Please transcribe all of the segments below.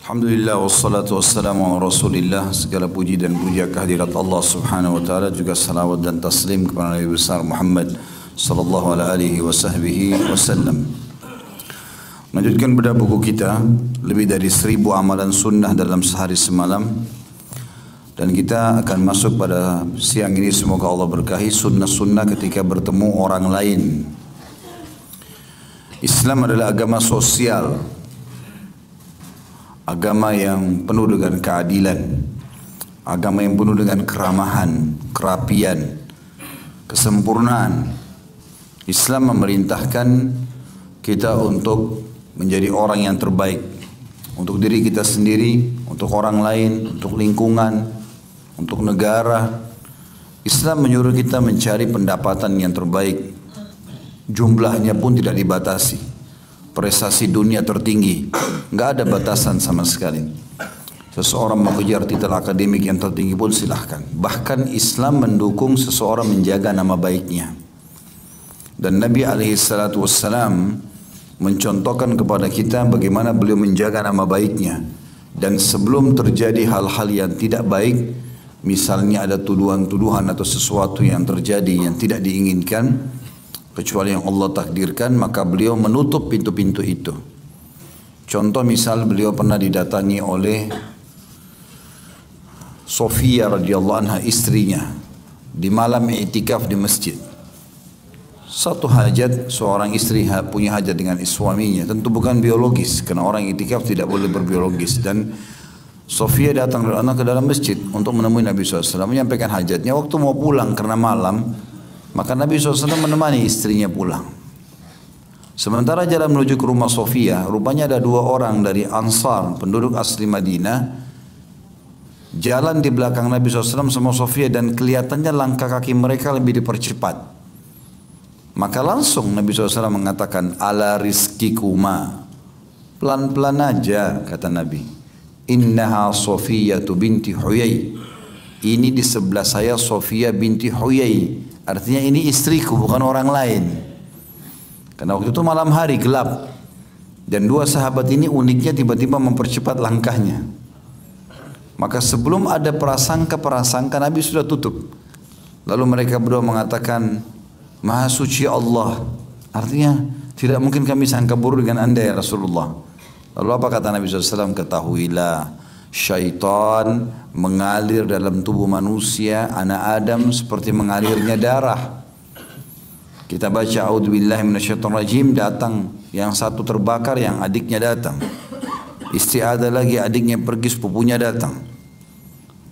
Alhamdulillah wassalatu wassalamu ala rasulillah. Segala puji dan puja kehadirat Allah subhanahu wa ta'ala. Juga salawat dan taslim kepada Nabi besar Muhammad sallallahu alaihi wasallam. Melanjutkan pada buku kita lebih dari 1000 amalan sunnah dalam sehari semalam. Dan kita akan masuk pada siang ini, semoga Allah berkahi, sunnah-sunnah ketika bertemu orang lain. Islam adalah agama sosial, agama yang penuh dengan keadilan, agama yang penuh dengan keramahan, kerapian, kesempurnaan. Islam memerintahkan kita untuk menjadi orang yang terbaik untuk diri kita sendiri, untuk orang lain, untuk lingkungan, untuk negara. Islam menyuruh kita mencari pendapatan yang terbaik. Jumlahnya pun tidak dibatasi. Prestasi dunia tertinggi, nggak ada batasan sama sekali. Seseorang mau kejar titel akademik yang tertinggi pun silahkan. Bahkan Islam mendukung seseorang menjaga nama baiknya. Dan Nabi alaihissalatu wassalam mencontohkan kepada kita bagaimana beliau menjaga nama baiknya. Dan sebelum terjadi hal-hal yang tidak baik, misalnya ada tuduhan-tuduhan atau sesuatu yang terjadi yang tidak diinginkan, kecuali yang Allah takdirkan, maka beliau menutup pintu-pintu itu. Contoh misal, beliau pernah didatangi oleh Sofia radhiyallahu anha, istrinya, di malam i'tikaf di masjid. Satu hajat, seorang istri punya hajat dengan suaminya, tentu bukan biologis, karena orang i'tikaf tidak boleh berbiologis. Dan Sofia datang ke dalam masjid untuk menemui Nabi SAW, menyampaikan hajatnya. Waktu mau pulang karena malam, maka Nabi SAW menemani istrinya pulang. Sementara jalan menuju ke rumah Sofia, rupanya ada 2 orang dari Ansar, penduduk asli Madinah, jalan di belakang Nabi SAW sama Sofia, dan kelihatannya langkah kaki mereka lebih dipercepat. Maka langsung Nabi SAW mengatakan, ala rizkikuma, pelan-pelan aja, kata Nabi. Innaha Sofiyatu binti Huyai. Ini di sebelah saya Sofia binti Huyai. Artinya ini istriku, bukan orang lain. Karena waktu itu malam hari, gelap. Dan 2 sahabat ini uniknya tiba-tiba mempercepat langkahnya. Maka sebelum ada prasangka-prasangka, Nabi sudah tutup. Lalu mereka berdua mengatakan, Maha suci Allah. Artinya, tidak mungkin kami sangka buruk dengan anda ya Rasulullah. Lalu apa kata Nabi SAW? Ketahuilah, syaitan mengalir dalam tubuh manusia, anak Adam, seperti mengalirnya darah. Kita baca a'udzubillahi minasyaitonirrajim, datang yang satu terbakar, yang adiknya datang. Isti'adah lagi, adiknya pergi, sepupunya datang.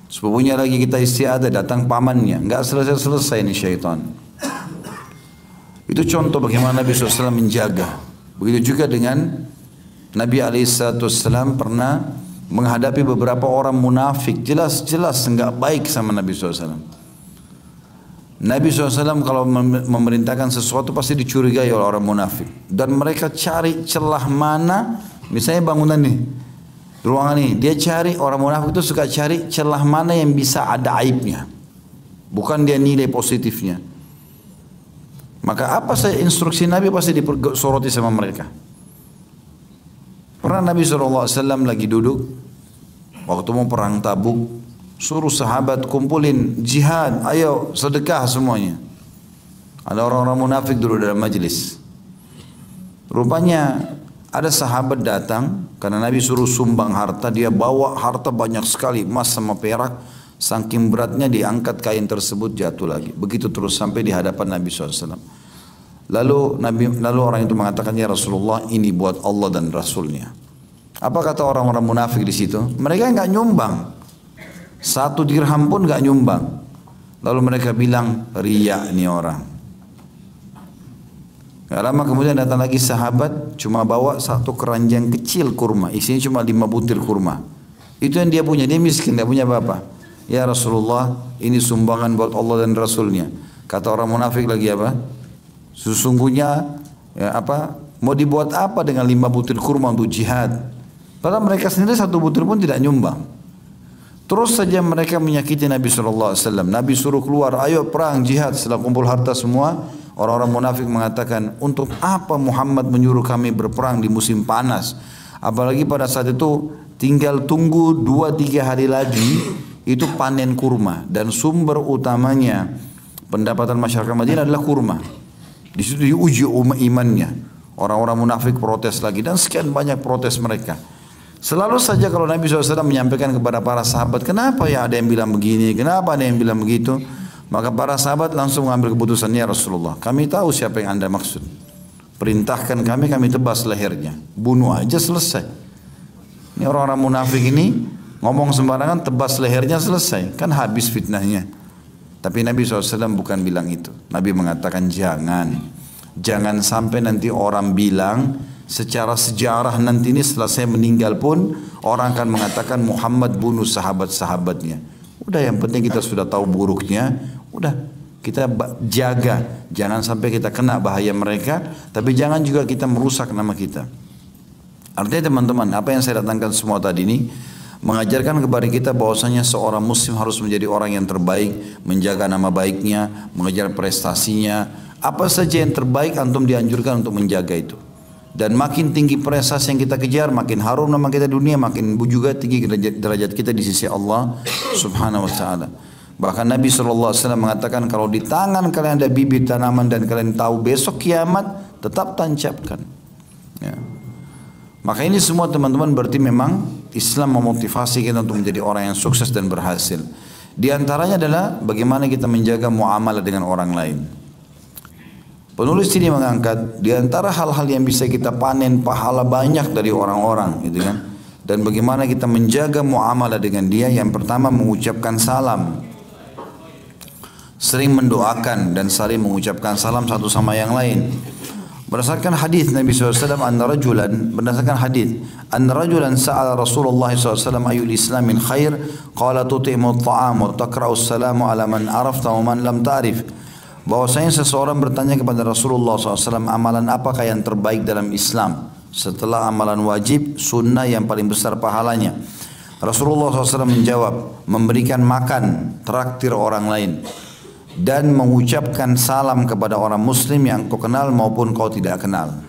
Sepupunya lagi kita isti'adah, datang pamannya. Enggak selesai-selesai ini syaitan. Itu contoh bagaimana Nabi SAW menjaga. Begitu juga dengan Nabi SAW pernah menghadapi beberapa orang munafik, jelas-jelas enggak baik sama Nabi SAW. Nabi SAW kalau memerintahkan sesuatu pasti dicurigai oleh orang munafik. Dan mereka cari celah mana, misalnya bangunan nih, ruangan ini, dia cari, orang munafik itu suka cari celah mana yang bisa ada aibnya. Bukan dia nilai positifnya. Maka apa saja instruksi Nabi pasti disoroti sama mereka. Pernah Nabi SAW lagi duduk, waktu mau perang Tabuk, suruh sahabat kumpulin jihad, ayo sedekah semuanya. Ada orang-orang munafik dulu dalam majlis. Rupanya ada sahabat datang, karena Nabi suruh sumbang harta, dia bawa harta banyak sekali, emas sama perak, saking beratnya diangkat kain tersebut jatuh lagi. Begitu terus sampai di hadapan Nabi SAW. Lalu orang itu mengatakan, ya Rasulullah, ini buat Allah dan Rasulnya. Apa kata orang-orang munafik di situ? Mereka enggak nyumbang, 1 dirham pun enggak nyumbang. Lalu mereka bilang, riya nih orang. Gak lama kemudian datang lagi sahabat, cuma bawa 1 keranjang kecil kurma, isinya cuma 5 butir kurma. Itu yang dia punya, dia miskin, enggak punya apa-apa. Ya Rasulullah, ini sumbangan buat Allah dan Rasulnya. Kata orang munafik lagi apa? Sesungguhnya ya apa, mau dibuat apa dengan 5 butir kurma untuk jihad? Padahal mereka sendiri 1 butir pun tidak nyumbang. Terus saja mereka menyakiti Nabi SAW. Nabi suruh keluar, ayo perang jihad. Setelah kumpul harta semua, orang-orang munafik mengatakan, untuk apa Muhammad menyuruh kami berperang di musim panas? Apalagi pada saat itu tinggal tunggu 2-3 hari lagi itu panen kurma, dan sumber utamanya pendapatan masyarakat Madinah adalah kurma. Di situ diuji imannya. Orang-orang munafik protes lagi, dan sekian banyak protes mereka. Selalu saja kalau Nabi SAW menyampaikan kepada para sahabat, kenapa ya ada yang bilang begini, kenapa ada yang bilang begitu, maka para sahabat langsung mengambil keputusan, ya Rasulullah, kami tahu siapa yang anda maksud. Perintahkan kami tebas lehernya, bunuh aja selesai. Ini orang-orang munafik ini ngomong sembarangan, tebas lehernya selesai, kan habis fitnahnya. Tapi Nabi SAW bukan bilang itu. Nabi mengatakan jangan sampai nanti orang bilang secara sejarah nanti ini setelah saya meninggal pun orang akan mengatakan Muhammad bunuh sahabat-sahabatnya. Udah, yang penting kita sudah tahu buruknya, udah kita jaga, jangan sampai kita kena bahaya mereka, tapi jangan juga kita merusak nama kita. Artinya teman-teman, apa yang saya datangkan semua tadi ini mengajarkan kepada kita bahwasanya seorang muslim harus menjadi orang yang terbaik, menjaga nama baiknya, mengejar prestasinya. Apa saja yang terbaik antum dianjurkan untuk menjaga itu. Dan makin tinggi prestasi yang kita kejar, makin harum nama kita dunia, makin juga tinggi derajat kita di sisi Allah Subhanahu wa taala. Bahkan Nabi SAW mengatakan, kalau di tangan kalian ada bibit tanaman dan kalian tahu besok kiamat, tetap tancapkan. Ya. Maka ini semua teman-teman berarti memang Islam memotivasi kita untuk menjadi orang yang sukses dan berhasil. Di antaranya adalah bagaimana kita menjaga muamalah dengan orang lain. Penulis ini mengangkat di antara hal-hal yang bisa kita panen pahala banyak dari orang-orang, gitu kan? Dan bagaimana kita menjaga muamalah dengan dia. Yang pertama, mengucapkan salam. Sering mendoakan dan saling mengucapkan salam satu sama yang lain. Berdasarkan hadis Nabi SAW, berdasarkan hadis, anna rajulan sa'ala Rasulullah SAW ayyul islamin khair, qala tuti'mu at-ta'am wa taqra'u as-salamu ala man arafta wa man lam ta'rif. Bahwasanya seseorang bertanya kepada Rasulullah SAW, amalan apakah yang terbaik dalam Islam setelah amalan wajib, sunnah yang paling besar pahalanya. Rasulullah SAW menjawab, memberikan makan, traktir orang lain, dan mengucapkan salam kepada orang muslim yang kau kenal maupun kau tidak kenal.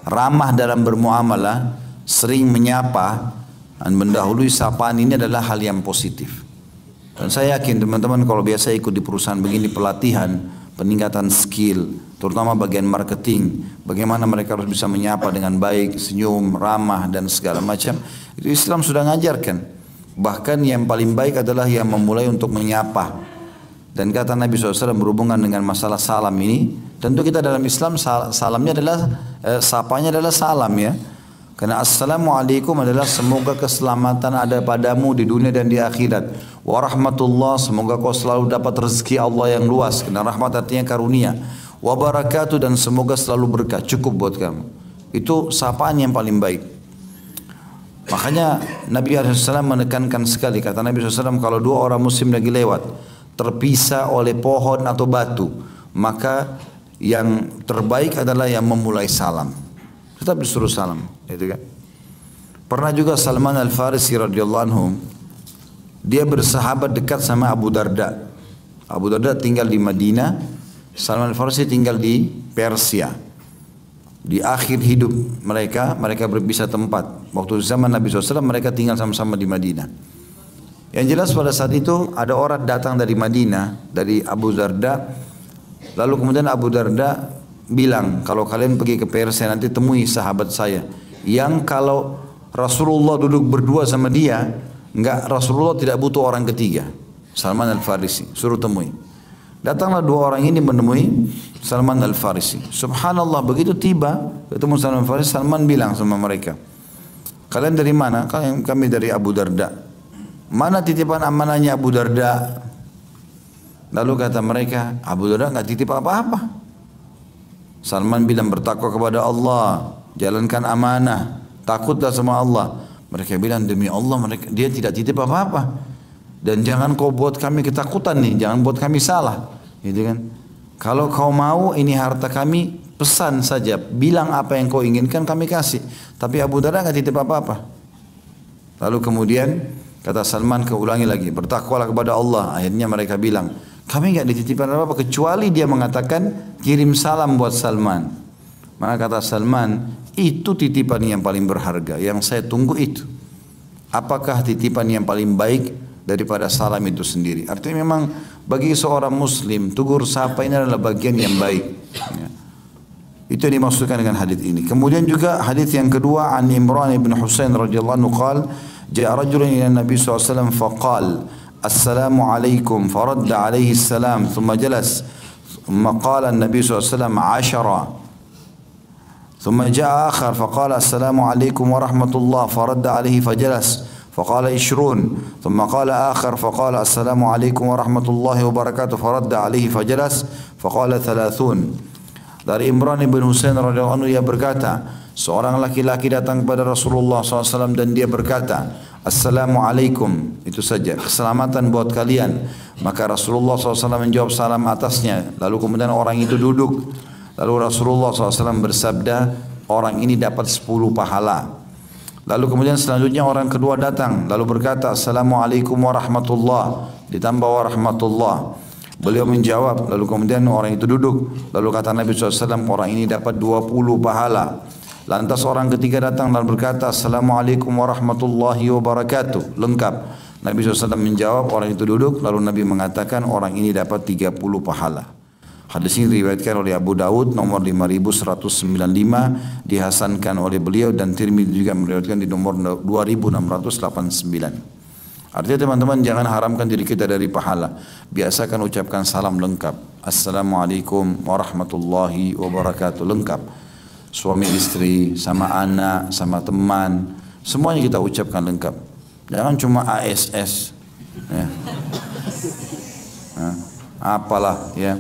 Ramah dalam bermuamalah, sering menyapa dan mendahului sapaan, ini adalah hal yang positif. Dan saya yakin teman-teman kalau biasa ikut di perusahaan begini, pelatihan, peningkatan skill, terutama bagian marketing, bagaimana mereka harus bisa menyapa dengan baik, senyum, ramah dan segala macam, itu Islam sudah mengajarkan. Bahkan yang paling baik adalah yang memulai untuk menyapa. Dan kata Nabi SAW berhubungan dengan masalah salam ini, tentu kita dalam Islam salamnya adalah, sapanya adalah salam ya. Karena assalamualaikum adalah semoga keselamatan ada padamu di dunia dan di akhirat. Wa rahmatullah, semoga kau selalu dapat rezeki Allah yang luas. Karena rahmat artinya karunia. Wa barakatuh, dan semoga selalu berkah, cukup buat kamu. Itu sapaan yang paling baik. Makanya Nabi SAW menekankan sekali, kata Nabi SAW, kalau dua orang muslim lagi lewat, terpisah oleh pohon atau batu, maka yang terbaik adalah yang memulai salam. Tetap disuruh salam, itu kan. Pernah juga Salman Al-Farisi radhiyallahu anhu, dia bersahabat dekat sama Abu Darda. Abu Darda tinggal di Madinah, Salman Al-Farisi tinggal di Persia. Di akhir hidup mereka berpisah tempat. Waktu zaman Nabi SAW mereka tinggal sama-sama di Madinah. Yang jelas pada saat itu ada orang datang dari Madinah, dari Abu Darda. Lalu kemudian Abu Darda bilang, kalau kalian pergi ke Persia nanti temui sahabat saya yang kalau Rasulullah duduk berdua sama dia, enggak, Rasulullah tidak butuh orang ketiga. Salman Al-Farisi, suruh temui. Datanglah dua orang ini menemui Salman Al-Farisi. Subhanallah, begitu tiba ketemu Salman Al-Farisi, Salman bilang sama mereka, kalian dari mana? Kami dari Abu Darda. Mana titipan amanahnya Abu Darda? Lalu kata mereka, Abu Darda enggak titip apa-apa. Salman bilang, bertakwa kepada Allah, jalankan amanah, takutlah sama Allah. Mereka bilang, demi Allah dia tidak titip apa-apa. Dan jangan kau buat kami ketakutan nih, jangan buat kami salah, gitu kan. Kalau kau mau ini harta kami, pesan saja, bilang apa yang kau inginkan kami kasih. Tapi Abu Darda enggak titip apa-apa. Lalu kemudian kata Salman, keulangi lagi, bertakwalah kepada Allah. Akhirnya mereka bilang, kami enggak dititipkan apa-apa kecuali dia mengatakan kirim salam buat Salman. Maka kata Salman, Itu titipan yang paling berharga. Yang saya tunggu itu. Apakah titipan yang paling baik daripada salam itu sendiri? Artinya memang bagi seorang muslim, tugur sapa ini adalah bagian yang baik. Ya. Itu yang dimaksudkan dengan hadis ini. Kemudian juga hadis yang kedua, an Imran ibn Husain radhiyallahu anhu qala ja'a rajulun ila Nabi sallallahu alaihi wasallam faqala assalamu alaikum faradda alaihi assalam thumma jalas thumma qala an-nabi sallallahu alaihi wasallam 10 ثم جاء آخر فقال السلام عليكم ورحمة الله فرد عليه فجلس فقال 20 ثم قال آخر فقال السلام عليكم ورحمة الله وبركاته فرد عليه فجلس فقال 30. Dari Imran bin Husain radhiyallahu anhu ia berkata, seorang laki-laki datang kepada Rasulullah SAW dan dia berkata, Assalamualaikum, itu saja, keselamatan buat kalian. Maka Rasulullah SAW menjawab salam atasnya. Lalu kemudian orang itu duduk. Lalu Rasulullah SAW bersabda, orang ini dapat 10 pahala. Lalu kemudian selanjutnya orang kedua datang, lalu berkata, Assalamualaikum warahmatullah, ditambah warahmatullah. Beliau menjawab, lalu kemudian orang itu duduk. Lalu kata Nabi SAW, orang ini dapat 20 pahala. Lantas orang ketiga datang lalu berkata, Assalamualaikum warahmatullahi wabarakatuh, lengkap. Nabi SAW menjawab, orang itu duduk. Lalu Nabi mengatakan, orang ini dapat 30 pahala. Hadis ini diriwayatkan oleh Abu Daud nomor 5195, dihasankan oleh beliau, dan Tirmidzi juga meriwayatkan di nomor 2689. Artinya teman-teman, jangan haramkan diri kita dari pahala. Biasakan ucapkan salam lengkap. Assalamualaikum warahmatullahi wabarakatuh, lengkap. Suami istri, sama anak, sama teman, semuanya kita ucapkan lengkap. Jangan cuma ASS, ya. Apalah, ya.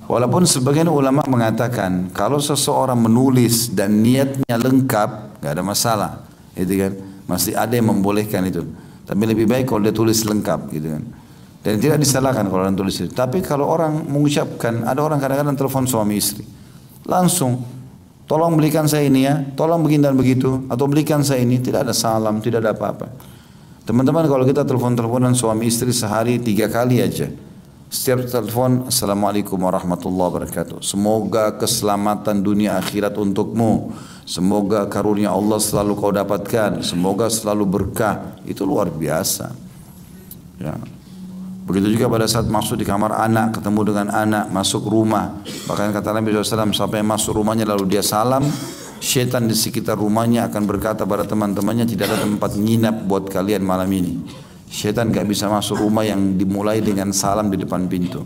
Walaupun sebagian ulama mengatakan kalau seseorang menulis dan niatnya lengkap, gak ada masalah, gitu kan? Masih ada yang membolehkan itu. Tapi lebih baik kalau dia tulis lengkap, gitu kan? Dan tidak disalahkan kalau orang tulis itu. Tapi kalau orang mengucapkan, ada orang kadang-kadang telepon suami istri, langsung, tolong belikan saya ini ya, tolong begini dan begitu, atau belikan saya ini, tidak ada salam, tidak ada apa-apa. Teman-teman, kalau kita telepon-teleponan suami istri sehari 3 kali aja. Setiap telepon, Assalamualaikum warahmatullahi wabarakatuh. Semoga keselamatan dunia akhirat untukmu. Semoga karunia Allah selalu kau dapatkan. Semoga selalu berkah. Itu luar biasa. Ya. Begitu juga pada saat masuk di kamar anak, ketemu dengan anak, masuk rumah. Bahkan kata Nabi SAW, sampai masuk rumahnya lalu dia salam, syaitan di sekitar rumahnya akan berkata pada teman-temannya, tidak ada tempat nginap buat kalian malam ini. Syaitan gak bisa masuk rumah yang dimulai dengan salam di depan pintu.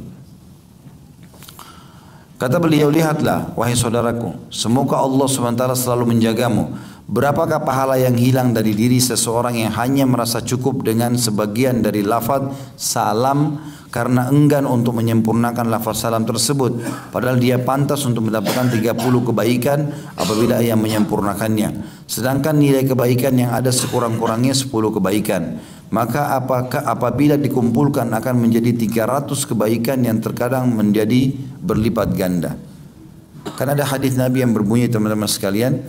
Kata beliau, lihatlah wahai saudaraku, semoga Allah SWT selalu menjagamu. Berapakah pahala yang hilang dari diri seseorang yang hanya merasa cukup dengan sebagian dari lafaz salam karena enggan untuk menyempurnakan lafaz salam tersebut, padahal dia pantas untuk mendapatkan 30 kebaikan apabila ia menyempurnakannya, sedangkan nilai kebaikan yang ada sekurang-kurangnya 10 kebaikan. Maka apabila dikumpulkan akan menjadi 300 kebaikan yang terkadang menjadi berlipat ganda. Karena ada hadis Nabi yang berbunyi, teman-teman sekalian,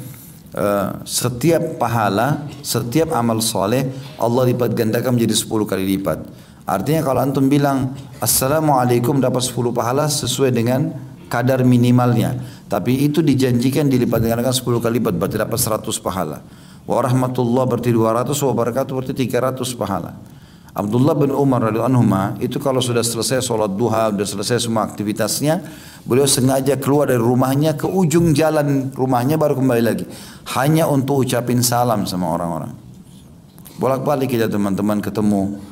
setiap pahala, setiap amal soleh Allah lipat gandakan menjadi 10 kali lipat. Artinya kalau antum bilang Assalamualaikum dapat 10 pahala sesuai dengan kadar minimalnya, tapi itu dijanjikan dilipat gandakan 10 kali lipat, berarti dapat 100 pahala. Wa rahmatullah berarti 200, wa barakatuh berarti 300 pahala. Abdullah bin Umar radhiyallahu anhuma itu kalau sudah selesai sholat duha, sudah selesai semua aktivitasnya, beliau sengaja keluar dari rumahnya ke ujung jalan rumahnya baru kembali lagi, hanya untuk ucapin salam sama orang-orang. Bolak-balik kita teman-teman ketemu,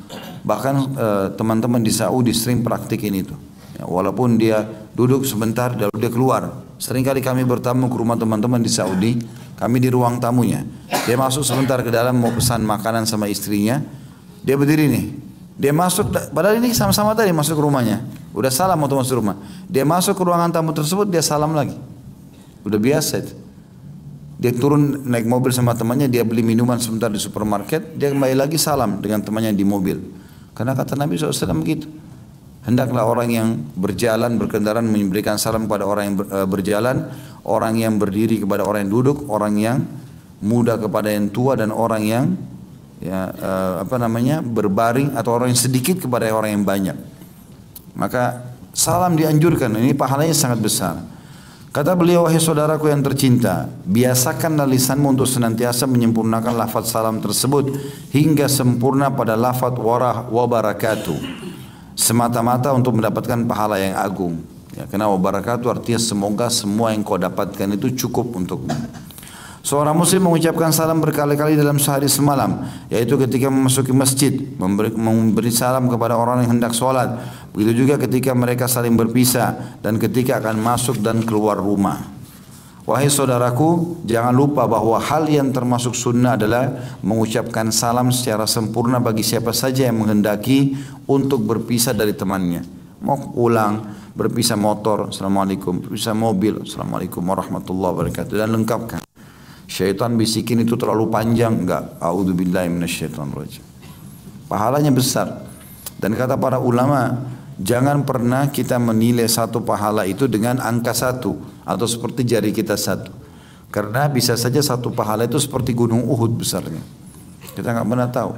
bahkan teman-teman di Saudi sering praktikin itu. Ya, walaupun dia duduk sebentar lalu dia keluar. Seringkali kami bertamu ke rumah teman-teman di Saudi, kami di ruang tamunya. Dia masuk sebentar ke dalam mau pesan makanan sama istrinya. Dia berdiri nih. Dia masuk, padahal ini sama-sama tadi masuk ke rumahnya. Udah salam waktu masuk rumah. Dia masuk ke ruangan tamu tersebut, dia salam lagi. Udah biasa itu. Dia turun naik mobil sama temannya, dia beli minuman sebentar di supermarket, dia kembali lagi salam dengan temannya di mobil. Karena kata Nabi SAW begitu. Hendaklah orang yang berjalan, berkendaraan memberikan salam kepada orang yang berjalan, orang yang berdiri kepada orang yang duduk, orang yang muda kepada yang tua, dan orang yang berbaring atau orang yang sedikit kepada orang yang banyak. Maka salam dianjurkan, ini pahalanya sangat besar. Kata beliau, wahai saudaraku yang tercinta, biasakanlah lisanmu untuk senantiasa menyempurnakan lafaz salam tersebut hingga sempurna pada lafaz wabarakatuh, semata-mata untuk mendapatkan pahala yang agung. Ya, karena wabarakatuh artinya semoga semua yang kau dapatkan itu cukup untukmu. Seorang muslim mengucapkan salam berkali-kali dalam sehari semalam, yaitu ketika memasuki masjid, memberi salam kepada orang yang hendak sholat. Begitu juga ketika mereka saling berpisah dan ketika akan masuk dan keluar rumah. Wahai saudaraku, jangan lupa bahwa hal yang termasuk sunnah adalah mengucapkan salam secara sempurna bagi siapa saja yang menghendaki untuk berpisah dari temannya. Mau pulang, berpisah motor, assalamualaikum, berpisah mobil, assalamualaikum warahmatullahi wabarakatuh, dan lengkapkan. Syaitan bisikin itu terlalu panjang, enggak. A'udzubillahi minasyaitonirrajim. Pahalanya besar. Dan kata para ulama, jangan pernah kita menilai satu pahala itu dengan angka 1 atau seperti jari kita 1. Karena bisa saja satu pahala itu seperti gunung Uhud besarnya. Kita enggak pernah tahu.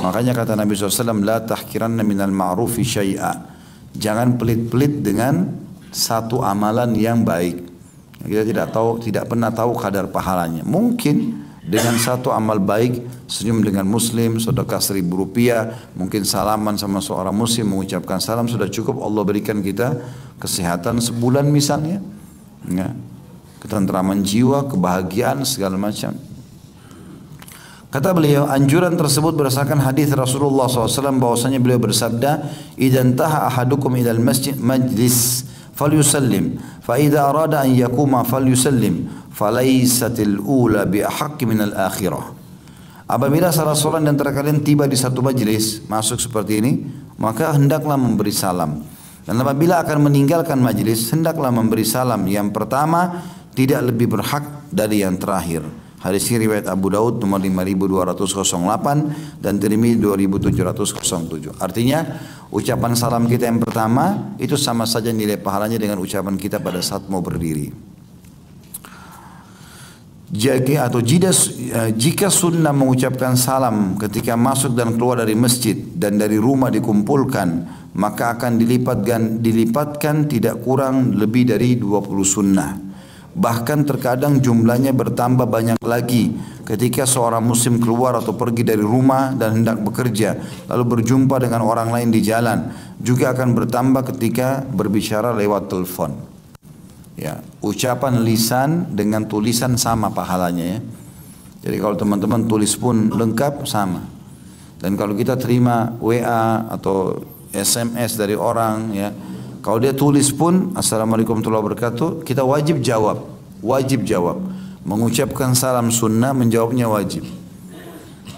Makanya kata Nabi SAW, la tahkiranna minal ma'rufi syai'a. Jangan pelit-pelit dengan satu amalan yang baik. Kita tidak pernah tahu kadar pahalanya. Mungkin dengan satu amal baik, senyum dengan muslim, sedekah 1.000 rupiah, mungkin salaman sama seorang muslim, mengucapkan salam sudah cukup. Allah berikan kita kesehatan sebulan misalnya, ya, ketentraman jiwa, kebahagiaan segala macam. Kata beliau, anjuran tersebut berdasarkan hadis Rasulullah SAW bahwasanya beliau bersabda, "Idzan taha ahadukum ilal masjid majlis falyusallim fa idza arada an yakuma falyusallim falaysatil ula bi ahqqi minal akhirah." Apabila salah seorang di antara kalian tiba di satu majlis, masuk seperti ini, maka hendaklah memberi salam. Dan apabila akan meninggalkan majlis, hendaklah memberi salam. Yang pertama tidak lebih berhak dari yang terakhir. Hadis ini riwayat Abu Daud nomor 5208 dan Tirmidzi 2707. Artinya ucapan salam kita yang pertama itu sama saja nilai pahalanya dengan ucapan kita pada saat mau berdiri. Jika sunnah mengucapkan salam ketika masuk dan keluar dari masjid dan dari rumah dikumpulkan, maka akan dilipatkan tidak kurang lebih dari 20 sunnah. Bahkan terkadang jumlahnya bertambah banyak lagi ketika seorang muslim keluar atau pergi dari rumah dan hendak bekerja, lalu berjumpa dengan orang lain di jalan. Juga akan bertambah ketika berbicara lewat telepon. Ya, ucapan lisan dengan tulisan sama pahalanya ya. Jadi kalau teman-teman tulis pun lengkap sama. Dan kalau kita terima WA atau SMS dari orang ya, kalau dia tulis pun assalamualaikum warahmatullahi wabarakatuh, kita wajib jawab. Wajib jawab. Mengucapkan salam sunnah, menjawabnya wajib.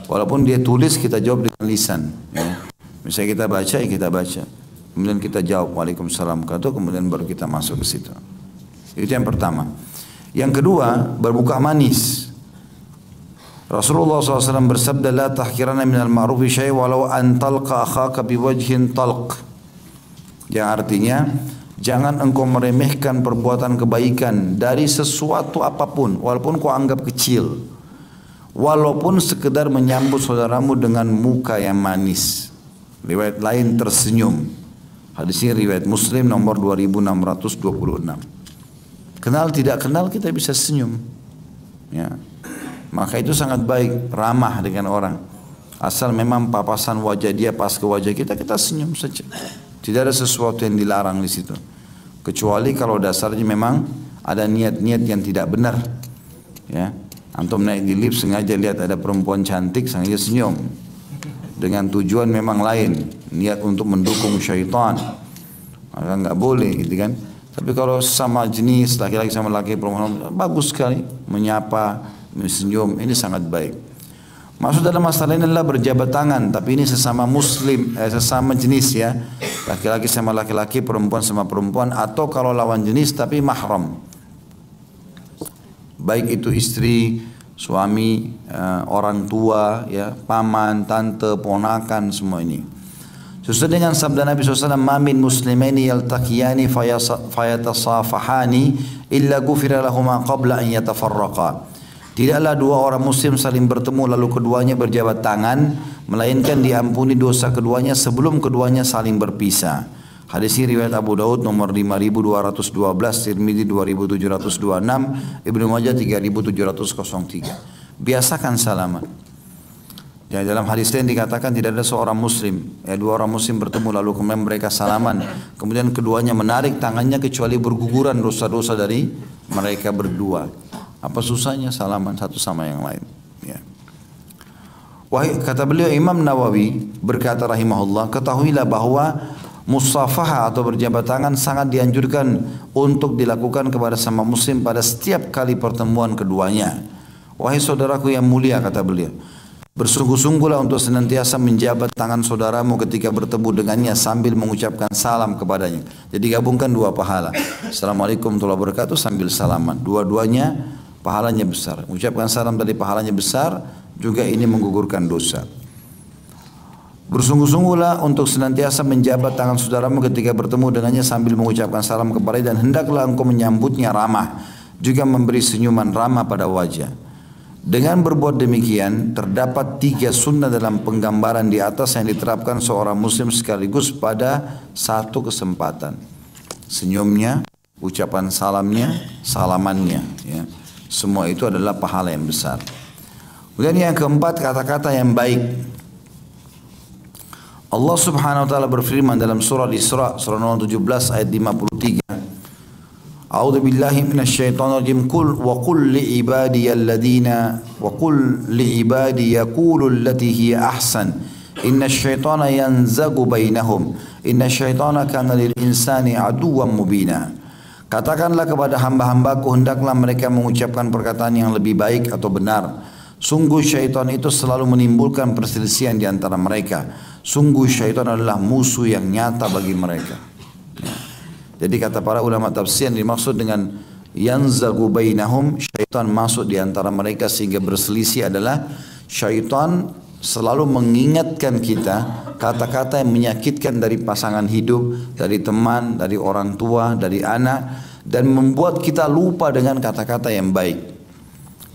Walaupun dia tulis, kita jawab dengan lisan ya. Misalnya kita baca, ya kita baca. Kemudian kita jawab waalaikumsalam warahmatullahi, kemudian baru kita masuk ke situ. Itu yang pertama. Yang kedua, berbuka manis. Rasulullah SAW bersabda, la tahkirana minal ma'rufi syai' walau an talqa akhaka biwajhin talq. Yang artinya, jangan engkau meremehkan perbuatan kebaikan dari sesuatu apapun, walaupun kau anggap kecil. Walaupun sekedar menyambut saudaramu dengan muka yang manis. Riwayat lain tersenyum. Hadis ini riwayat Muslim nomor 2626. Kenal tidak kenal kita bisa senyum. Ya. Maka itu sangat baik, ramah dengan orang. Asal memang papasan wajah dia pas ke wajah kita, kita senyum saja. Tidak ada sesuatu yang dilarang di situ. Kecuali kalau dasarnya memang ada niat-niat yang tidak benar. Ya. Antum naik di lift sengaja lihat ada perempuan cantik, sengaja senyum. Dengan tujuan memang lain, niat untuk mendukung syaitan. Maka enggak boleh gitu kan. Tapi kalau sama jenis laki-laki sama laki perempuan bagus sekali menyapa, senyum, ini sangat baik. Maksud dalam masalah ini adalah berjabat tangan, tapi ini sesama muslim, sesama jenis ya. Laki-laki sama laki-laki, perempuan sama perempuan, atau kalau lawan jenis tapi mahram. Baik itu istri, suami, orang tua, ya, paman, tante, ponakan, semua ini. Sesuai dengan sabda Nabi SAW, "Ma min muslimaini yaltaqiyani fayatasafahani illa ghufira lahuma qabla an yatafarraqa." Tidaklah dua orang muslim saling bertemu lalu keduanya berjabat tangan, melainkan diampuni dosa keduanya sebelum keduanya saling berpisah. Hadis ini riwayat Abu Daud nomor 5212, Tirmidzi 2726, Ibnu Majah 3703. Biasakan salaman. Ya, dalam hadis lain dikatakan tidak ada seorang muslim, ya, dua orang muslim bertemu lalu kemudian mereka salaman, kemudian keduanya menarik tangannya kecuali berguguran dosa-dosa dari mereka berdua. Apa susahnya salaman satu sama yang lain? Ya. Wahai, kata beliau Imam Nawawi berkata rahimahullah, ketahuilah bahwa musafaha atau berjabat tangan sangat dianjurkan untuk dilakukan kepada sama muslim pada setiap kali pertemuan keduanya. Wahai saudaraku yang mulia, kata beliau, bersungguh-sungguhlah untuk senantiasa menjabat tangan saudaramu ketika bertemu dengannya sambil mengucapkan salam kepadanya. Jadi gabungkan dua pahala. Assalamualaikum warahmatullahi wabarakatuh sambil salaman. Dua-duanya pahalanya besar. Mengucapkan salam tadi pahalanya besar, juga ini menggugurkan dosa. Bersungguh-sungguhlah untuk senantiasa menjabat tangan saudaramu ketika bertemu dengannya sambil mengucapkan salam kepadanya, dan hendaklah engkau menyambutnya ramah, juga memberi senyuman ramah pada wajah. Dengan berbuat demikian, terdapat 3 sunnah dalam penggambaran di atas yang diterapkan seorang muslim sekaligus pada satu kesempatan. Senyumnya, ucapan salamnya, salamannya. Ya. Semua itu adalah pahala yang besar. Kemudian yang keempat, kata-kata yang baik. Allah subhanahu wa ta'ala berfirman dalam surah Isra, surah 17 ayat 53. A'udzu billahi minasyaitonir rajim. Qul li ibadiyalladzina yaqulu allati hiya ahsan. Innasyaitana yanzagu bainahum. Innasyaitana kana lil insani aduwwan mubina. Katakanlah kepada hamba-hambaku, hendaklah mereka mengucapkan perkataan yang lebih baik atau benar. Sungguh syaitan itu selalu menimbulkan perselisihan di antara mereka. Sungguh syaitan adalah musuh yang nyata bagi mereka. Jadi kata para ulama tafsir yang dimaksud dengan yanzagu bainahum, syaitan masuk di antara mereka sehingga berselisih adalah syaitan selalu mengingatkan kita kata-kata yang menyakitkan dari pasangan hidup, dari teman, dari orang tua, dari anak, dan membuat kita lupa dengan kata-kata yang baik.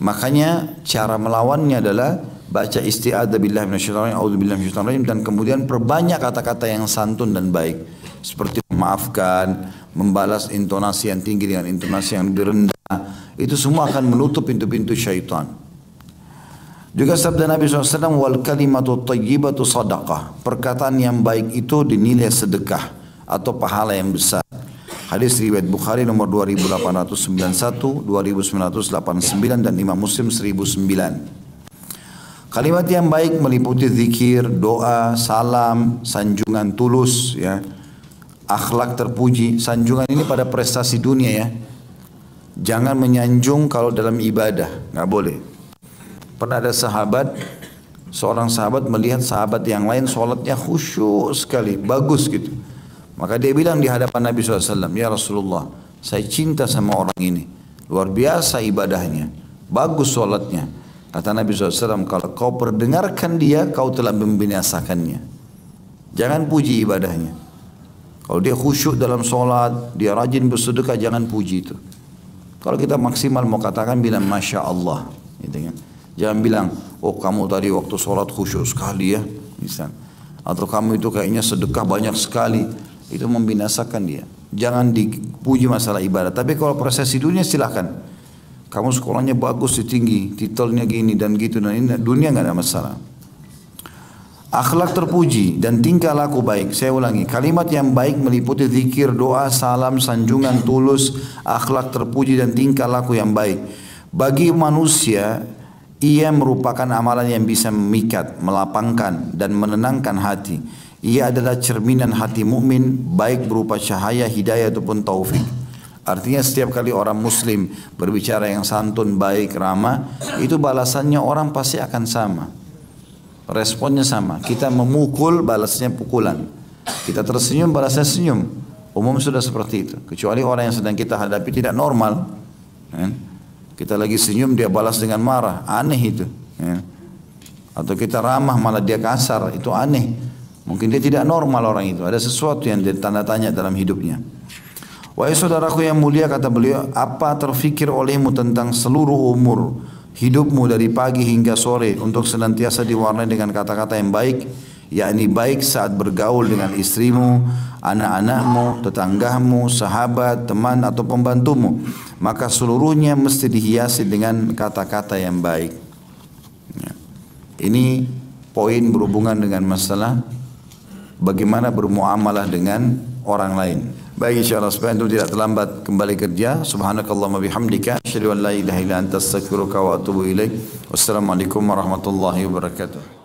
Makanya cara melawannya adalah baca isti'adzah billahi minasyaitonir rajim, a'udzubillahi minasyaitonir rajim, dan kemudian perbanyak kata-kata yang santun dan baik. Seperti memaafkan, membalas intonasi yang tinggi dengan intonasi yang lebih rendah. Itu semua akan menutup pintu-pintu syaitan. Juga sabda Nabi SAW, wal kalimatu tayyibatu sadaqah. Perkataan yang baik itu dinilai sedekah atau pahala yang besar. Hadis riwayat Bukhari nomor 2891, 2989 dan Imam Muslim 1009. Kalimat yang baik meliputi zikir, doa, salam, sanjungan tulus, ya. Akhlak terpuji. Sanjungan ini pada prestasi dunia, ya. Jangan menyanjung kalau dalam ibadah, nggak boleh. Pernah ada seorang sahabat melihat sahabat yang lain sholatnya khusyuk sekali, bagus gitu. Maka dia bilang di hadapan Nabi SAW, ya Rasulullah, saya cinta sama orang ini, luar biasa ibadahnya, bagus sholatnya. Kata Nabi SAW, kalau kau perdengarkan dia, kau telah membinasakannya. Jangan puji ibadahnya. Kalau dia khusyuk dalam sholat, dia rajin bersedekah, jangan puji itu. Kalau kita maksimal mau katakan, bilang Masya Allah. Gitu kan? Jangan bilang, oh kamu tadi waktu sholat khusyuk sekali ya. Misal. Atau kamu itu kayaknya sedekah banyak sekali. Itu membinasakan dia. Jangan dipuji masalah ibadah. Tapi kalau prosesi dunia silahkan. Kamu sekolahnya bagus, tinggi, titelnya gini dan gitu. Dan ini dunia nggak ada masalah. Akhlak terpuji dan tingkah laku baik. Saya ulangi, kalimat yang baik meliputi zikir, doa, salam, sanjungan tulus, akhlak terpuji dan tingkah laku yang baik. Bagi manusia, ia merupakan amalan yang bisa memikat, melapangkan dan menenangkan hati. Ia adalah cerminan hati mukmin, baik berupa cahaya, hidayah ataupun taufik. Artinya setiap kali orang muslim berbicara yang santun, baik, ramah, itu balasannya orang pasti akan sama. Responnya sama. Kita memukul, balasnya pukulan. Kita tersenyum, balasnya senyum. Umum sudah seperti itu. Kecuali orang yang sedang kita hadapi tidak normal. Kita lagi senyum, dia balas dengan marah. Aneh itu. Atau kita ramah, malah dia kasar. Itu aneh. Mungkin dia tidak normal orang itu. Ada sesuatu yang dia tanda tanya dalam hidupnya. Wahai saudaraku yang mulia, kata beliau, apa terfikir olehmu tentang seluruh umur hidupmu dari pagi hingga sore untuk senantiasa diwarnai dengan kata-kata yang baik? yakni baik saat bergaul dengan istrimu, anak-anakmu, tetanggamu, sahabat, teman atau pembantumu, maka seluruhnya mesti dihiasi dengan kata-kata yang baik. Ya. Ini poin berhubungan dengan masalah bagaimana bermuamalah dengan orang lain. Baik, insyaallah supaya itu tidak terlambat kembali kerja. Subhanakallahumma bihamdika asyhadu an la ilaha illa anta astaghfiruka wa atubu ilaik. Wassalamualaikum warahmatullahi wabarakatuh.